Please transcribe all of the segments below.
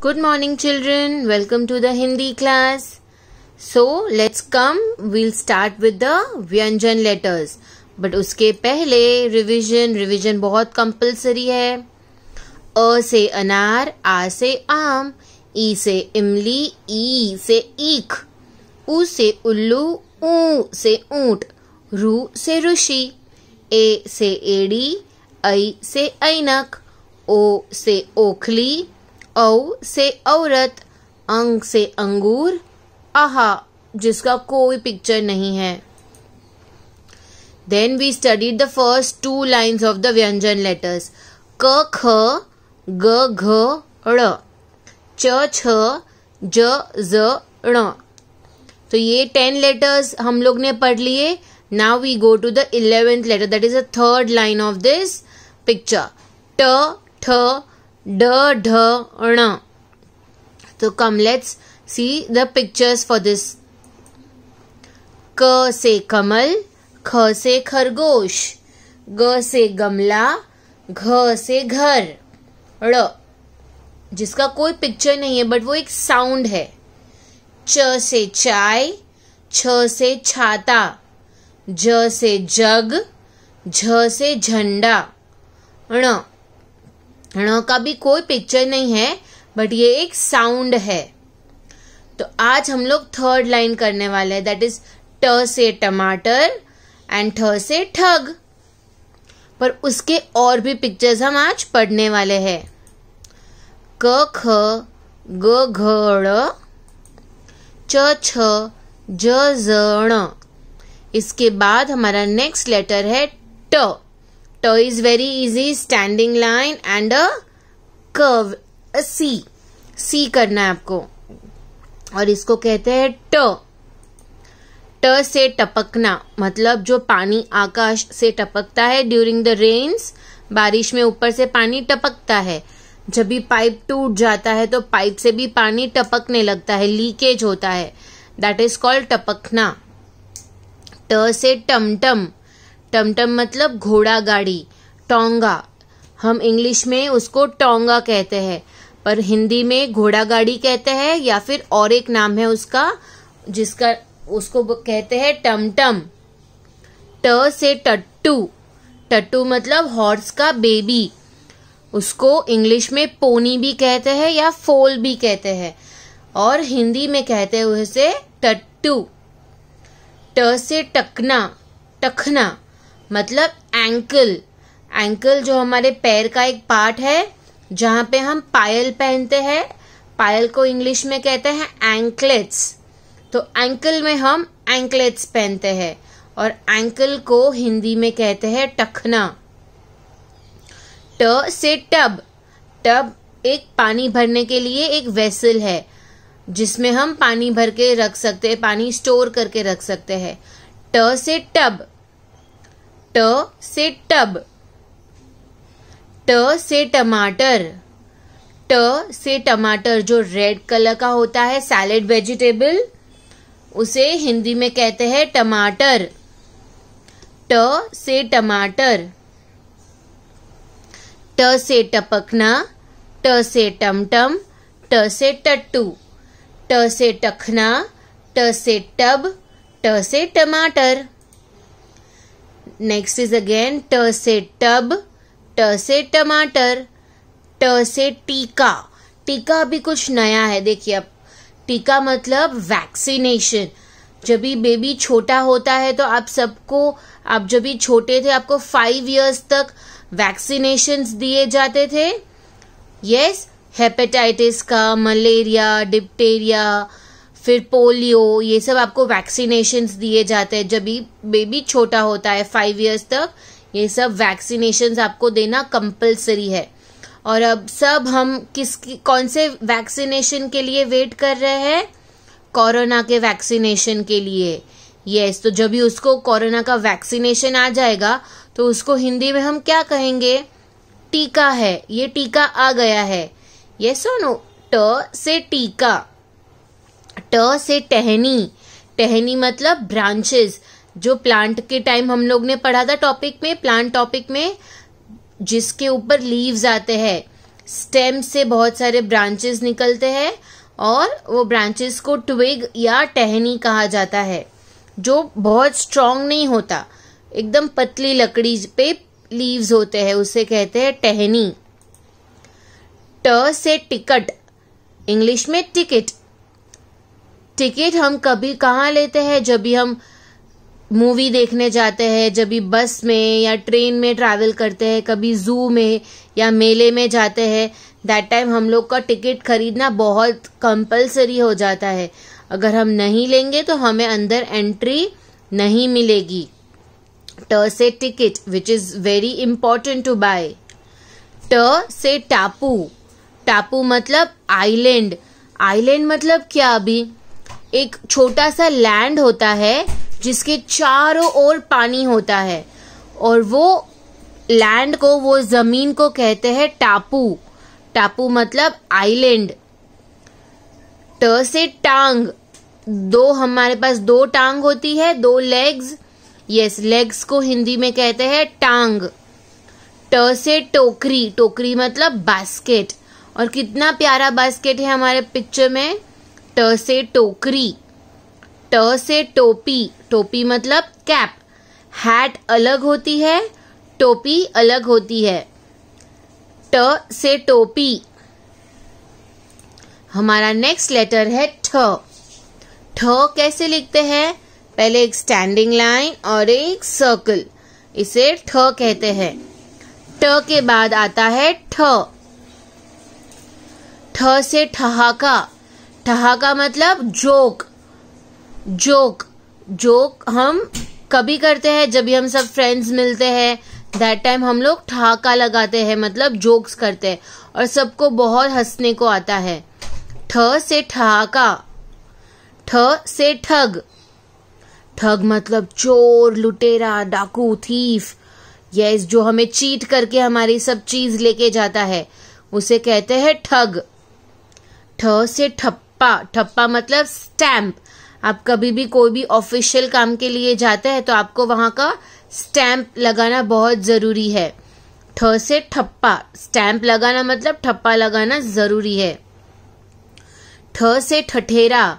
Good morning children, welcome to the Hindi class. So let's come, we'll start with the व्यंजन letters. But उसके पहले revision बहुत compulsory है. अ से अनार, आ से आम, ई से इमली, ई से ईख, उ से उल्लू, ऊ से ऊंट, रू से ऋषि, ए से एड़ी, ऐ से ऐनक, ओ से ओखली, औ से औरत, अंग से अंगूर, आहा जिसका कोई पिक्चर नहीं है. Then we studied the first two lines of the व्यंजन letters. क ख ग घ ड़, च छ ज ज ण. तो ये 10 letters हम लोग ने पढ़ लिए. Now we go to the 11th letter, that is the third line of this picture. ट ठ ड ढ ण. तो come let's see the pictures for this. क से कमल, ख से खरगोश, ग से गमला, घ से घर, ड़ जिसका कोई पिक्चर नहीं है बट वो एक साउंड है. च से चाय, छ से छाता, ज से जग, झ से झंडा, ण का भी कोई पिक्चर नहीं है बट ये एक साउंड है. तो आज हम लोग थर्ड लाइन करने वाले हैं, दैट इज ट से टमाटर एंड ठ से ठग. पर उसके और भी पिक्चर्स हम आज पढ़ने वाले हैं. क ख ग घ ड़, च छ ज ज ण. इसके बाद हमारा नेक्स्ट लेटर है ट. ट is very easy, standing line and a curve, a C. C करना है आपको और इसको कहते हैं ट. ट से टपकना, मतलब जो पानी आकाश से टपकता है ड्यूरिंग द रेन्स. बारिश में ऊपर से पानी टपकता है. जब भी पाइप टूट जाता है तो पाइप से भी पानी टपकने लगता है, लीकेज होता है. दैट इज कॉल्ड टपकना. ट से टमटम. टमटम मतलब घोड़ा गाड़ी, टोंगा. हम इंग्लिश में उसको टोंगा कहते हैं पर हिंदी में घोड़ा गाड़ी कहते हैं या फिर और एक नाम है उसका जिसका उसको कहते हैं टमटम. ट से टट्टू. टट्टू मतलब हॉर्स का बेबी. उसको इंग्लिश में पोनी भी कहते हैं या फोल भी कहते हैं और हिंदी में कहते हैं उसे टट्टू. ट से टकना. टखना मतलब एंकल. एंकल जो हमारे पैर का एक पार्ट है जहां पे हम पायल पहनते हैं. पायल को इंग्लिश में कहते हैं एंकलेट्स. तो एंकल में हम एंकलेट्स पहनते हैं और एंकल को हिंदी में कहते हैं टखना. ट से टब. टब एक पानी भरने के लिए एक वेसल है जिसमें हम पानी भर के रख सकते हैं, पानी स्टोर करके रख सकते हैं. ट से टब. ट से टब. ट से टमाटर. ट से टमाटर जो रेड कलर का होता है, सैलेड वेजिटेबल, उसे हिंदी में कहते हैं टमाटर. ट से टमाटर. ट से टपकना. ट से टमटम. ट से टट्टू. ट से टखना. ट से टब. ट से टमाटर. नेक्स्ट इज अगेन ट से टब. ट से टमाटर. ट से टीका. टीका भी कुछ नया है. देखिए अब टीका मतलब वैक्सीनेशन. जब भी बेबी छोटा होता है तो आप जब भी छोटे थे आपको 5 years तक वैक्सीनेशंस दिए जाते थे. यस, हेपेटाइटिस का, मलेरिया, डिप्टेरिया, फिर पोलियो, ये सब आपको वैक्सीनेशंस दिए जाते हैं जब भी बेबी छोटा होता है 5 years तक. ये सब वैक्सीनेशंस आपको देना कंपलसरी है. और अब सब हम कौन से वैक्सीनेशन के लिए वेट कर रहे हैं? कोरोना के वैक्सीनेशन के लिए. यस, तो जब भी उसको कोरोना का वैक्सीनेशन आ जाएगा तो उसको हिंदी में हम क्या कहेंगे? टीका है, ये टीका आ गया है. यस और नो? ट से टीका. ट से टहनी. टहनी मतलब ब्रांचेस. जो प्लांट के टाइम हम लोग ने पढ़ा था टॉपिक में, प्लांट टॉपिक में, जिसके ऊपर लीव्स आते हैं. स्टेम से बहुत सारे ब्रांचेस निकलते हैं और वो ब्रांचेस को ट्विग या टहनी कहा जाता है, जो बहुत स्ट्रॉन्ग नहीं होता, एकदम पतली लकड़ी पे लीव्स होते हैं, उसे कहते हैं टहनी। ट से टिकट, इंग्लिश में टिकट। टिकट हम कभी कहाँ लेते हैं? जब भी हम मूवी देखने जाते हैं, जब भी बस में या ट्रेन में ट्रैवल करते हैं, कभी जू में या मेले में जाते हैं, दैट टाइम हम लोग का टिकट खरीदना बहुत कंपलसरी हो जाता है। अगर हम नहीं लेंगे तो हमें अंदर एंट्री नहीं मिलेगी। ट से ticket, which is very important to buy. ट से टापू, टापू मतलब आइलैंड। आइलैंड मतलब क्या? अभी एक छोटा सा लैंड होता है जिसके चारों ओर पानी होता है, और वो लैंड को, वो जमीन को कहते हैं टापू। टापू मतलब आइलैंड। ट से टांग, दो, हमारे पास दो टांग होती है, दो लेग्स। यस, लेग्स को हिंदी में कहते हैं टांग। ट से टोकरी, टोकरी मतलब बास्केट, और कितना प्यारा बास्केट है हमारे पिक्चर में। ट से टोकरी। ट से टोपी, टोपी मतलब कैप। हैट अलग होती है, टोपी अलग होती है। ट से टोपी। हमारा नेक्स्ट लेटर है ठ। ठ कैसे लिखते हैं? पहले एक स्टैंडिंग लाइन और एक सर्कल, इसे ठ कहते हैं। ट के बाद आता है ठ। ठ से ठहाका, ठहाका मतलब जोक। जोक, जोक हम कभी करते हैं जब भी हम सब फ्रेंड्स मिलते हैं, दैट टाइम हम लोग ठहाका लगाते हैं, मतलब जोक्स करते हैं, और सबको बहुत हंसने को आता है। ठ से ठहाका। ठ से ठग, ठग मतलब चोर, लुटेरा, डाकू, थीफ। यस, जो हमें चीट करके हमारी सब चीज लेके जाता है, उसे कहते हैं ठग। ठ से ठप्पा, ठप्पा मतलब स्टैम्प। आप कभी भी कोई भी ऑफिशियल काम के लिए जाते हैं तो आपको वहां का स्टैम्प लगाना बहुत जरूरी है। ठ से ठप्पा, स्टैम्प लगाना मतलब ठप्पा लगाना जरूरी है। ठ से ठठेरा,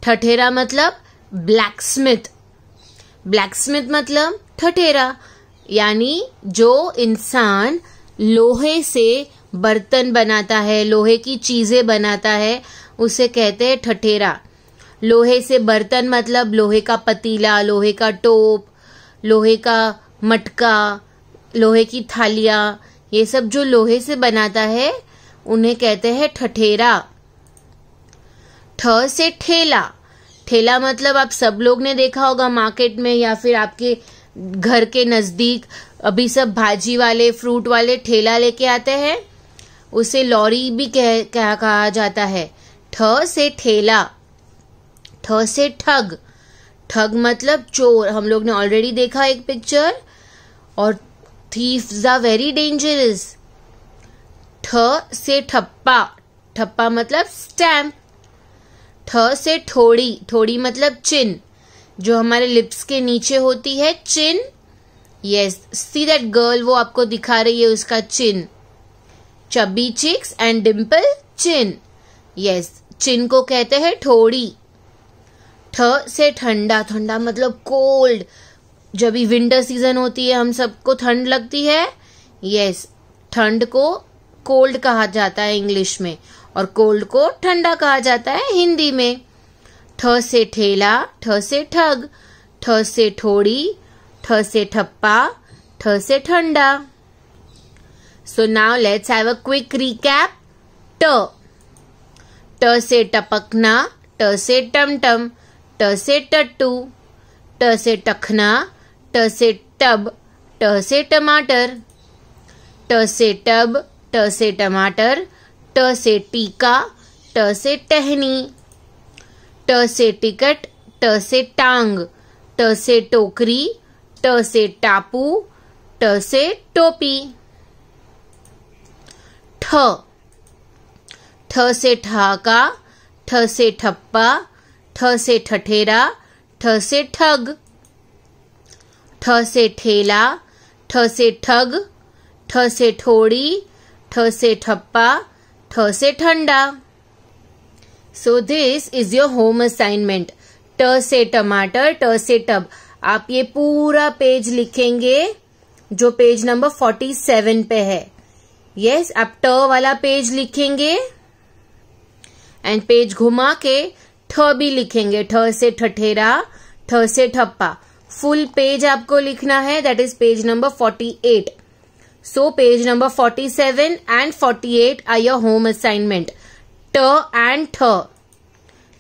ठठेरा मतलब ब्लैकस्मिथ। ब्लैकस्मिथ मतलब ठठेरा, यानी जो इंसान लोहे से बर्तन बनाता है, लोहे की चीजें बनाता है, उसे कहते हैं ठठेरा। लोहे से बर्तन मतलब लोहे का पतीला, लोहे का टोप, लोहे का मटका, लोहे की थालियां, ये सब जो लोहे से बनाता है उन्हें कहते हैं ठठेरा। ठ से ठेला, ठेला मतलब आप सब लोग ने देखा होगा मार्केट में या फिर आपके घर के नजदीक, अभी सब भाजी वाले, फ्रूट वाले ठेला लेके आते हैं, उसे लॉरी भी कहा जाता है। ठ से ठेला। ठ से ठग, ठग मतलब चोर। हम लोग ने ऑलरेडी देखा एक पिक्चर, और थीव्स आर वेरी डेंजरस। ठ से ठप्पा, ठप्पा मतलब स्टैम्प। ठ से ठोड़ी, ठोड़ी मतलब चिन, जो हमारे लिप्स के नीचे होती है, chin. Yes, see that girl, वो आपको दिखा रही है उसका chin. Chubby cheeks and dimple chin. Yes, chin को कहते हैं ठोड़ी। ठ से ठंडा, ठंडा मतलब कोल्ड। जब भी विंटर सीजन होती है हम सबको ठंड लगती है। यस, ठंड को कोल्ड कहा जाता है इंग्लिश में, और कोल्ड को ठंडा कहा जाता है हिंदी में। ठ से ठेला, ठ से ठग, ठ से ठोड़ी, ठ से ठप्पा, ठ से ठंडा। So now let's have a quick recap. ट, ट से टपकना, ट से टमटम, ट से टट्टू, ट से टखना, ट से टब, ट से टमाटर। ट से टब, ट से टमाटर, ट से टीका, ट से टहनी। ट से टिकट, ट से टांग, ट से टोकरी, ट से टापू, ट से टोपी। ठ, ठ से ठहाका, ठ से ठप्पा, ठ से ठठेरा, ठ से ठग। ठ से ठेला, ठ से ठग, ठ से ठोड़ी, ठ से ठप्पा, ठ से ठंडा। So this is your home assignment. ट से टमाटर, ट से टब। आप ये पूरा पेज लिखेंगे जो पेज नंबर 47 पे है। यस, आप ट वाला पेज लिखेंगे एंड पेज घुमा के ठ भी लिखेंगे। ठ से ठठेरा, ठ से ठप्पा। फुल पेज आपको लिखना है, that is page number 48. So page number 47 and 48 are your home assignment. T and th.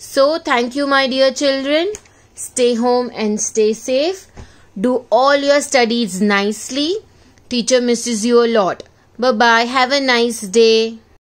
So thank you my dear children. Stay home and stay safe. Do all your studies nicely. Teacher misses you a lot. Bye bye. Have a nice day.